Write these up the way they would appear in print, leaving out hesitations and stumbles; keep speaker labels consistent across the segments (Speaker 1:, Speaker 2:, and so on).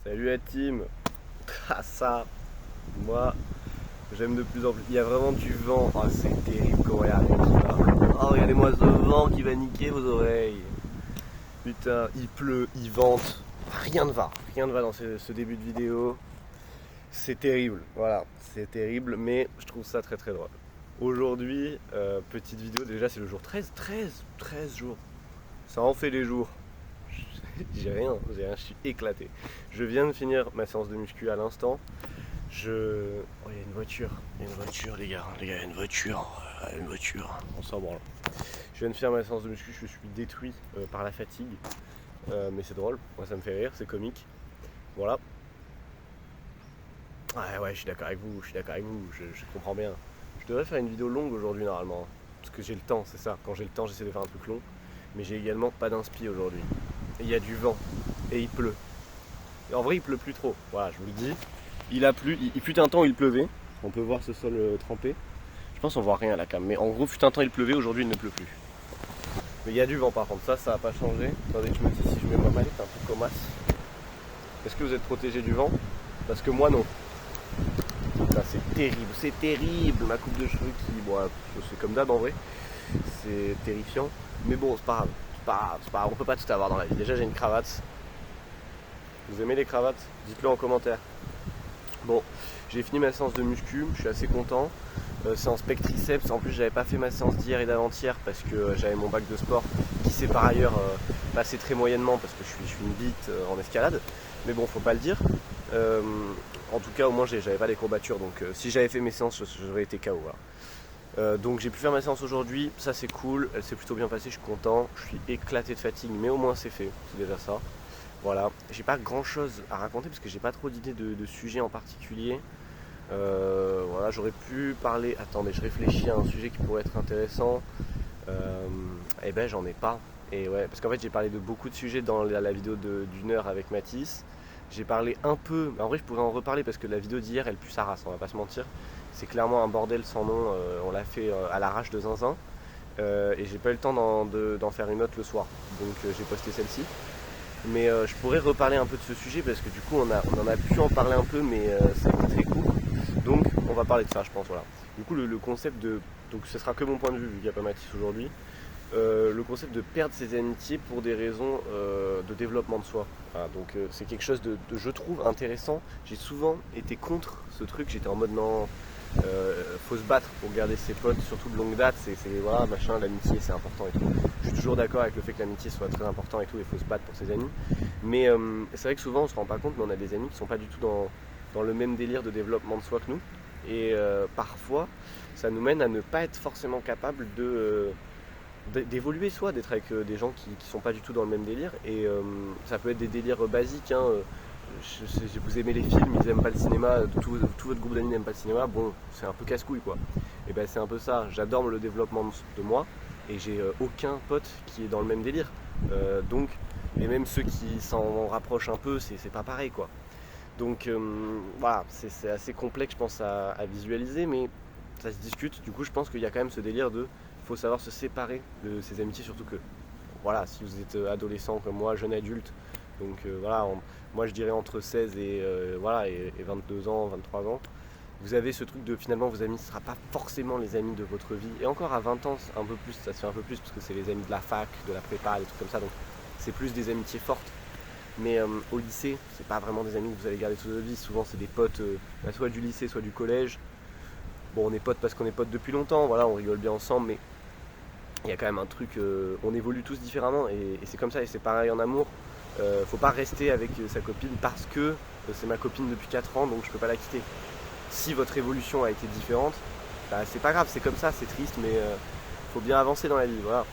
Speaker 1: Salut la team. Ah ça, moi j'aime de plus en plus. Il y a vraiment du vent. Oh, c'est terrible comment il y a rien qui va. Oh, regardez-moi ce vent qui va niquer vos oreilles. Putain, il pleut, il vente. Rien ne va. Rien ne va dans ce début de vidéo. C'est terrible. Voilà, c'est terrible, mais je trouve ça très très drôle. Aujourd'hui, petite vidéo. Déjà, c'est le jour 13 jours. Ça en fait des jours. J'ai rien, je suis éclaté. Je viens de finir ma séance de muscu à l'instant. Oh, il y a une voiture, les gars, il y a une voiture, on s'en branle. Je viens de faire ma séance de muscu, je suis détruit par la fatigue. Mais c'est drôle, moi ça me fait rire, c'est comique. Voilà. Ouais, je suis d'accord avec vous, je comprends bien. Je devrais faire une vidéo longue aujourd'hui normalement. Parce que j'ai le temps, c'est ça. Quand j'ai le temps, j'essaie de faire un truc long. Mais j'ai également pas d'inspi aujourd'hui. Et il y a du vent. Et il pleut. Et en vrai, il pleut plus trop. Voilà, je vous le dis. Il a plu. Il fut un temps où il pleuvait. On peut voir ce sol trempé. Je pense qu'on voit rien à la cam. Mais en gros, fut un temps il pleuvait. Aujourd'hui, il ne pleut plus. Mais il y a du vent par contre. Ça va pas changer. Attendez que je me dise si je mets ma mallette un peu comme as. Est-ce que vous êtes protégé du vent? Parce que moi, non. Putain, c'est terrible. Ma coupe de cheveux qui. Bon, c'est comme d'hab en vrai. C'est terrifiant. Mais bon, c'est pas grave. C'est pas grave. On peut pas tout avoir dans la vie. Déjà, j'ai une cravate. Vous aimez les cravates? Dites-le en commentaire. Bon, j'ai fini ma séance de muscu, je suis assez content. Séance pec triceps, en plus j'avais pas fait ma séance d'hier et d'avant-hier parce que j'avais mon bac de sport qui s'est par ailleurs passé très moyennement parce que je suis une bite en escalade. Mais bon, faut pas le dire. En tout cas, au moins j'avais pas les courbatures, donc si j'avais fait mes séances, j'aurais été KO. Voilà. Donc j'ai pu faire ma séance aujourd'hui, ça c'est cool, elle s'est plutôt bien passée, je suis content, je suis éclaté de fatigue, mais au moins c'est fait, c'est déjà ça. Voilà, j'ai pas grand chose à raconter parce que j'ai pas trop d'idées de sujets en particulier. Voilà, j'aurais pu parler. Attendez, je réfléchis à un sujet qui pourrait être intéressant. Eh ben, j'en ai pas. Et ouais, parce qu'en fait, j'ai parlé de beaucoup de sujets dans la vidéo d'une heure avec Mathis. J'ai parlé un peu. En vrai, je pourrais en reparler parce que la vidéo d'hier, elle pue sa race, on va pas se mentir. C'est clairement un bordel sans nom. On l'a fait à l'arrache de zinzin. Et j'ai pas eu le temps d'en faire une autre le soir. Donc, j'ai posté celle-ci. Mais je pourrais reparler un peu de ce sujet parce que du coup on en a pu en parler un peu mais c'est très court. Donc on va parler de ça je pense. Voilà. Du coup le concept de. Donc ce sera que mon point de vue vu qu'il n'y a pas Mathis aujourd'hui. Le concept de perdre ses amitiés pour des raisons de développement de soi. Voilà, donc c'est quelque chose je trouve intéressant. J'ai souvent été contre ce truc, j'étais en mode non, faut se battre pour garder ses potes, surtout de longue date, c'est voilà, machin, l'amitié c'est important et tout. Je suis toujours d'accord avec le fait que l'amitié soit très important et tout, il faut se battre pour ses amis. Mais c'est vrai que souvent on se rend pas compte, mais on a des amis qui sont pas du tout dans le même délire de développement de soi que nous. Et parfois, ça nous mène à ne pas être forcément capable d'évoluer soi, d'être avec des gens qui sont pas du tout dans le même délire. Et ça peut être des délires basiques, hein. Vous aimez les films, ils aiment pas le cinéma, tout votre groupe d'amis n'aime pas le cinéma, bon, c'est un peu casse-couille quoi. Et ben c'est un peu ça, j'adore le développement de moi et j'ai aucun pote qui est dans le même délire. Donc, et même ceux qui s'en rapprochent un peu, c'est pas pareil quoi. Donc voilà, c'est assez complexe je pense à visualiser, mais ça se discute. Du coup je pense qu'il y a quand même ce délire de faut savoir se séparer de ses amitiés, surtout que voilà, si vous êtes adolescent comme moi, jeune adulte, donc voilà, moi je dirais entre 16 et 22 ans, 23 ans, vous avez ce truc de finalement vos amis ne seront pas forcément les amis de votre vie. Et encore à 20 ans, un peu plus, ça se fait un peu plus parce que c'est les amis de la fac, de la prépa, des trucs comme ça, donc c'est plus des amitiés fortes. Mais au lycée, c'est pas vraiment des amis que vous allez garder toute votre vie, souvent c'est des potes soit du lycée, soit du collège. Bon, on est potes parce qu'on est potes depuis longtemps, voilà, on rigole bien ensemble, mais il y a quand même un truc, on évolue tous différemment et c'est comme ça et c'est pareil en amour. Faut pas rester avec sa copine parce que c'est ma copine depuis 4 ans donc je peux pas la quitter. Si votre évolution a été différente, bah, c'est pas grave, c'est comme ça, c'est triste mais faut bien avancer dans la vie, voilà.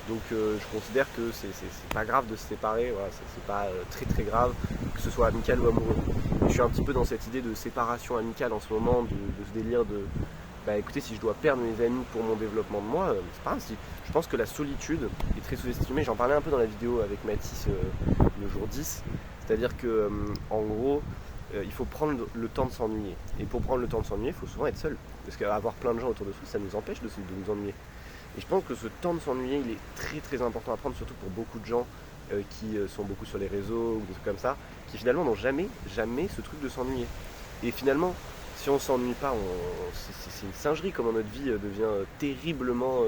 Speaker 1: Donc je considère que c'est pas grave de se séparer, voilà, c'est pas très très grave, que ce soit amical ou amoureux. Et je suis un petit peu dans cette idée de séparation amicale en ce moment, de ce délire de bah écoutez, si je dois perdre mes amis pour mon développement de moi, c'est pas grave. Je pense que la solitude est très sous-estimée. J'en parlais un peu dans la vidéo avec Mathis le jour 10. C'est-à-dire que en gros, il faut prendre le temps de s'ennuyer. Et pour prendre le temps de s'ennuyer, il faut souvent être seul. Parce qu'avoir plein de gens autour de soi, ça nous empêche de nous ennuyer. Et je pense que ce temps de s'ennuyer, il est très très important à prendre, surtout pour beaucoup de gens qui sont beaucoup sur les réseaux ou des trucs comme ça, qui finalement n'ont jamais ce truc de s'ennuyer. Et finalement, si on s'ennuie pas, c'est une singerie comment notre vie devient terriblement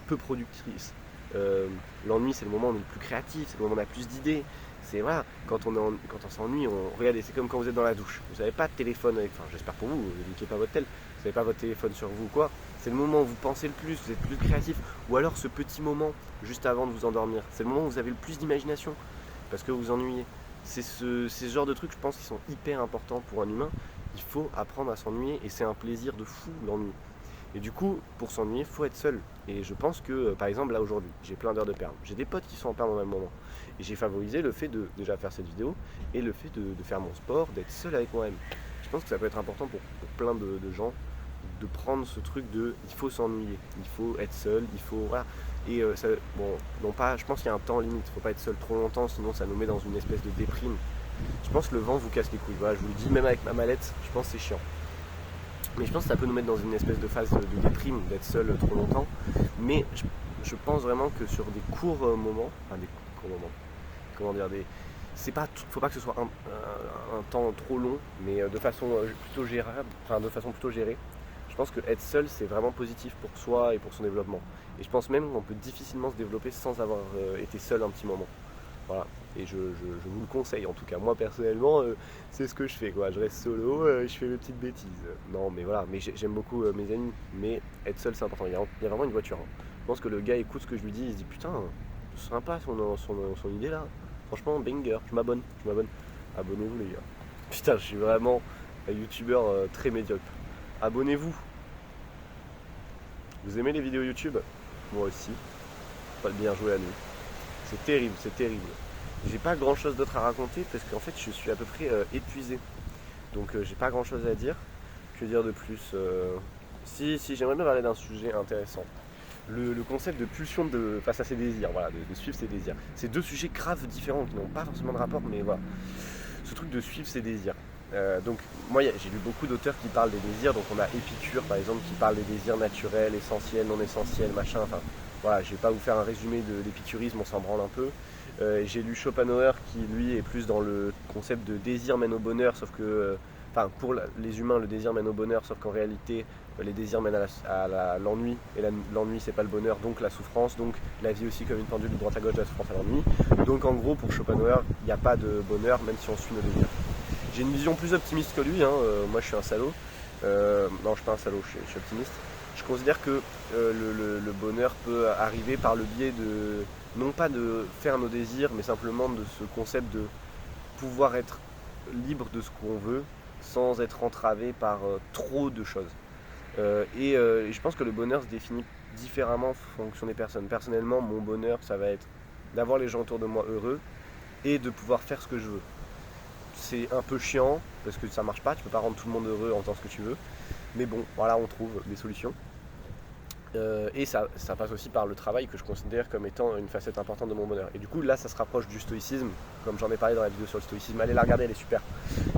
Speaker 1: peu productrice. L'ennui, c'est le moment où on est le plus créatif, c'est le moment où on a plus d'idées. C'est voilà, quand on s'ennuie, regardez, c'est comme quand vous êtes dans la douche. Vous n'avez pas de téléphone avec, enfin j'espère pour vous, vous niquez pas votre tel, vous n'avez pas votre téléphone sur vous ou quoi. C'est le moment où vous pensez le plus, vous êtes plus créatif. Ou alors ce petit moment juste avant de vous endormir, c'est le moment où vous avez le plus d'imagination parce que vous vous ennuyez. C'est ce genre de trucs, je pense, qui sont hyper importants pour un humain. Il faut apprendre à s'ennuyer et c'est un plaisir de fou l'ennui. Et du coup, pour s'ennuyer, il faut être seul. Et je pense que, par exemple, là aujourd'hui, j'ai plein d'heures de perles. J'ai des potes qui sont en perles au même moment. Et j'ai favorisé le fait de déjà faire cette vidéo et le fait de faire mon sport, d'être seul avec moi-même. Je pense que ça peut être important pour plein de gens de prendre ce truc de il faut s'ennuyer, il faut être seul, il faut. Voilà. Et ça, bon, non pas, je pense qu'il y a un temps limite, il ne faut pas être seul trop longtemps, sinon ça nous met dans une espèce de déprime. Je pense que le vent vous casse les couilles. Voilà, je vous le dis, même avec ma mallette, je pense que c'est chiant. Mais je pense que ça peut nous mettre dans une espèce de phase de déprime, d'être seul trop longtemps. Mais je pense vraiment que sur des courts moments, enfin des courts moments, comment dire, faut pas que ce soit un temps trop long, mais de façon plutôt gérable, enfin de façon plutôt gérée. Je pense que être seul, c'est vraiment positif pour soi et pour son développement. Et je pense même qu'on peut difficilement se développer sans avoir été seul un petit moment. Voilà. Et je vous le conseille en tout cas. Moi personnellement, c'est ce que je fais, quoi. Je reste solo, je fais mes petites bêtises. Non mais voilà, mais j'aime beaucoup mes amis, mais être seul c'est important. Il y a vraiment une voiture. Hein. Je pense que le gars écoute ce que je lui dis, il se dit putain, c'est sympa son idée là. Franchement, banger, je m'abonne. Abonnez-vous les gars. Putain, je suis vraiment un youtubeur très médiocre. Abonnez-vous. Vous aimez les vidéos YouTube? Moi aussi. Pas le bien jouer à nous. C'est terrible, c'est terrible. J'ai pas grand chose d'autre à raconter parce qu'en fait je suis à peu près épuisé. Donc j'ai pas grand chose à dire. Que dire de plus Si, j'aimerais bien parler d'un sujet intéressant. Le concept de pulsion face à ses désirs, voilà, de suivre ses désirs. C'est deux sujets graves différents qui n'ont pas forcément de rapport, mais voilà. Ce truc de suivre ses désirs. Donc moi j'ai lu beaucoup d'auteurs qui parlent des désirs. Donc on a Épicure par exemple qui parle des désirs naturels, essentiels, non essentiels, machin. Enfin voilà, je vais pas vous faire un résumé de l'épicurisme, on s'en branle un peu. J'ai lu Schopenhauer qui lui est plus dans le concept de désir mène au bonheur, sauf que, pour les humains le désir mène au bonheur, sauf qu'en réalité les désirs mènent à l'ennui, et l'ennui c'est pas le bonheur, donc la souffrance, donc la vie aussi comme une pendule de droite à gauche, de la souffrance à l'ennui. Donc en gros pour Schopenhauer il n'y a pas de bonheur même si on suit nos désirs. J'ai une vision plus optimiste que lui, hein. Moi je suis un salaud, non je suis pas un salaud, je suis optimiste. Je considère que le bonheur peut arriver par le biais de, non pas de faire nos désirs, mais simplement de ce concept de pouvoir être libre de ce qu'on veut sans être entravé par trop de choses. Et je pense que le bonheur se définit différemment en fonction des personnes. Personnellement, mon bonheur, ça va être d'avoir les gens autour de moi heureux et de pouvoir faire ce que je veux. C'est un peu chiant parce que ça marche pas, tu peux pas rendre tout le monde heureux en faisant ce que tu veux. Mais bon, voilà, on trouve des solutions. Et ça passe aussi par le travail que je considère comme étant une facette importante de mon bonheur. Et du coup, là, ça se rapproche du stoïcisme, comme j'en ai parlé dans la vidéo sur le stoïcisme. Allez la regarder, elle est super.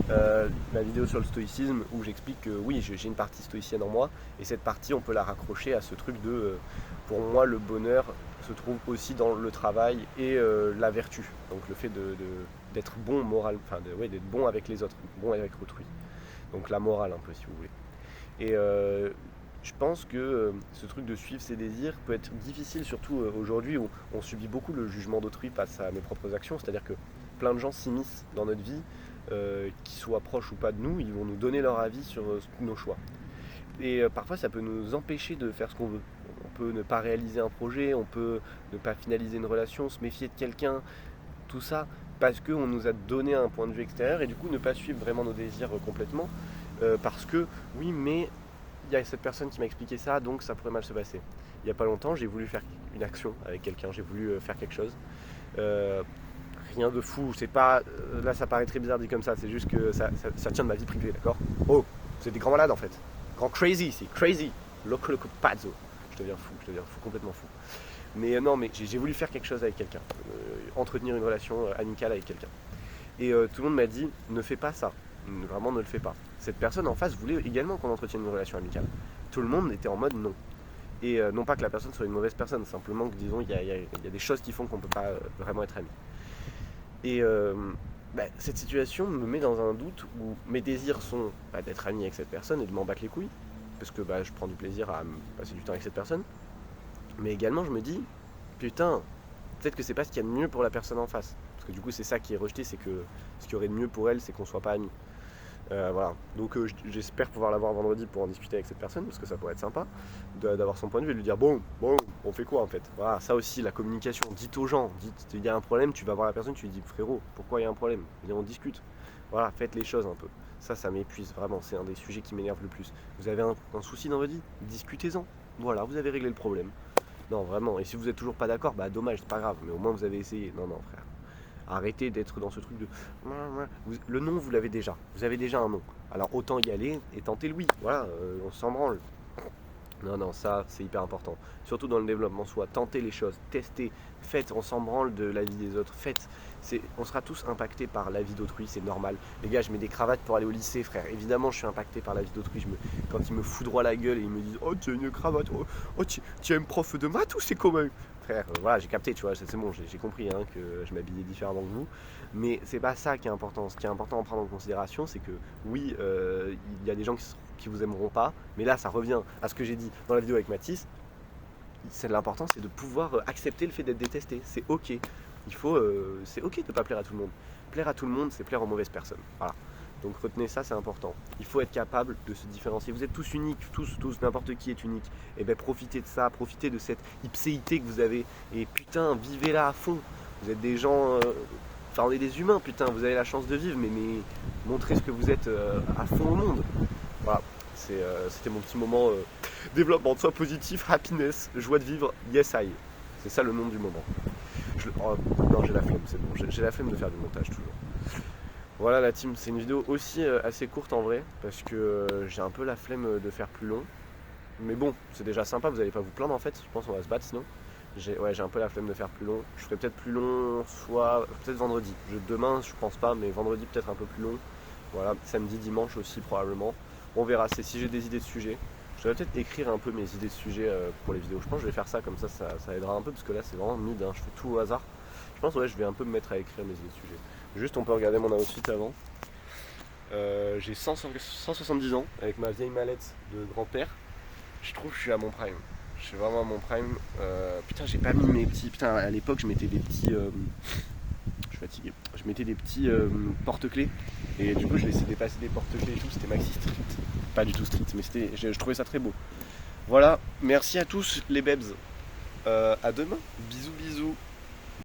Speaker 1: La vidéo sur le stoïcisme où j'explique que oui, j'ai une partie stoïcienne en moi. Et cette partie, on peut la raccrocher à ce truc de, pour moi, le bonheur se trouve aussi dans le travail et la vertu. Donc le fait d'être bon moral, d'être bon avec les autres, bon avec autrui. Donc la morale un peu, si vous voulez. Et je pense que ce truc de suivre ses désirs peut être difficile, surtout aujourd'hui où on subit beaucoup le jugement d'autrui face à nos propres actions. C'est-à-dire que plein de gens s'immiscent dans notre vie, qu'ils soient proches ou pas de nous, ils vont nous donner leur avis sur nos choix. Et parfois ça peut nous empêcher de faire ce qu'on veut. On peut ne pas réaliser un projet, on peut ne pas finaliser une relation, se méfier de quelqu'un, tout ça parce qu'on nous a donné un point de vue extérieur et du coup ne pas suivre vraiment nos désirs complètement. Parce que oui mais il y a cette personne qui m'a expliqué ça donc ça pourrait mal se passer. Il n'y a pas longtemps j'ai voulu faire une action avec quelqu'un, j'ai voulu faire quelque chose, rien de fou, c'est pas là ça paraît très bizarre dit comme ça, c'est juste que ça tient de ma vie privée, d'accord. Oh, c'est des grands malades en fait, grand crazy, c'est crazy, loco pazzo, je deviens fou complètement fou. Mais non, mais j'ai voulu faire quelque chose avec quelqu'un, entretenir une relation amicale avec quelqu'un. Et tout le monde m'a dit, ne fais pas ça, vraiment ne le fais pas. Cette personne en face voulait également qu'on entretienne une relation amicale. Tout le monde était en mode non. Et non pas que la personne soit une mauvaise personne, simplement que disons, il y a des choses qui font qu'on ne peut pas vraiment être amis. Et cette situation me met dans un doute où mes désirs sont d'être ami avec cette personne et de m'en battre les couilles, parce que je prends du plaisir à passer du temps avec cette personne. Mais également, je me dis, putain, peut-être que c'est pas ce qu'il y a de mieux pour la personne en face. Parce que du coup, c'est ça qui est rejeté, c'est que ce qu'il y aurait de mieux pour elle, c'est qu'on soit pas amis. Voilà. Donc j'espère pouvoir l'avoir vendredi pour en discuter avec cette personne, parce que ça pourrait être sympa d'avoir son point de vue et de lui dire bon, on fait quoi en fait. Voilà, ça aussi, la communication. Dites aux gens, dites, il y a un problème, tu vas voir la personne, tu lui dis frérot, pourquoi il y a un problème, et on discute. Voilà, faites les choses un peu. Ça m'épuise vraiment, c'est un des sujets qui m'énerve le plus. Vous avez un souci dans votre vie, discutez-en. Voilà, vous avez réglé le problème. Non, vraiment. Et si vous êtes toujours pas d'accord, dommage, c'est pas grave, mais au moins vous avez essayé. Non, frère. Arrêtez d'être dans ce truc de... Le nom, vous l'avez déjà. Vous avez déjà un nom. Alors autant y aller et tenter le oui. Voilà, on s'en branle. Non, ça, c'est hyper important. Surtout dans le développement soi. Tentez les choses, testez, faites, on s'en branle de la vie des autres. Faites. On sera tous impactés par la vie d'autrui, c'est normal. Les gars, je mets des cravates pour aller au lycée, frère. Évidemment, je suis impacté par la vie d'autrui. Quand ils me foudroient la gueule et ils me disent oh, tu as une cravate, oh, tu es un prof de maths ou c'est comment? Frère, voilà, j'ai capté, tu vois, c'est bon, j'ai compris que je m'habillais différemment que vous. Mais c'est pas ça qui est important. Ce qui est important à prendre en considération, c'est que oui, il y a des gens qui vous aimeront pas, mais là, ça revient à ce que j'ai dit dans la vidéo avec Mathis. L'important, c'est de pouvoir accepter le fait d'être détesté. C'est ok. C'est ok de ne pas plaire à tout le monde. Plaire à tout le monde, c'est plaire aux mauvaises personnes. Voilà. Donc retenez ça, c'est important. Il faut être capable de se différencier. Vous êtes tous uniques, tous, n'importe qui est unique. Et profitez de ça, profitez de cette ipséité que vous avez. Et putain, vivez-la à fond. Vous êtes des gens... on est des humains, putain, vous avez la chance de vivre, mais montrez ce que vous êtes à fond au monde. Voilà, c'était mon petit moment développement de soi positif, happiness, joie de vivre, yes I. C'est ça le nom du moment. Non, j'ai la flemme, c'est bon, j'ai la flemme de faire du montage toujours. Voilà la team, c'est une vidéo aussi assez courte en vrai, parce que j'ai un peu la flemme de faire plus long. Mais bon, c'est déjà sympa, vous n'allez pas vous plaindre en fait, je pense qu'on va se battre sinon. J'ai un peu la flemme de faire plus long. Je ferai peut-être plus long, soit peut-être vendredi. Demain, je pense pas, mais vendredi peut-être un peu plus long. Voilà, samedi, dimanche aussi probablement. On verra, c'est si j'ai des idées de sujets. Je vais peut-être écrire un peu mes idées de sujets pour les vidéos. Je pense que je vais faire ça, comme ça aidera un peu, parce que là c'est vraiment mid, je fais tout au hasard. Je pense je vais un peu me mettre à écrire mes idées de sujets. Juste, on peut regarder mon outfit avant. J'ai 170 ans, avec ma vieille mallette de grand-père. Je trouve que je suis à mon prime. Je suis vraiment à mon prime. Putain, j'ai pas mis mes petits... Putain, à l'époque, je mettais des petits... Je suis fatigué. Je mettais des petits porte-clés. Et du coup, je laissais dépasser des porte-clés et tout. C'était maxi street. Pas du tout street, mais je trouvais ça très beau. Voilà. Merci à tous les bebs. À demain. Bisous, bisous.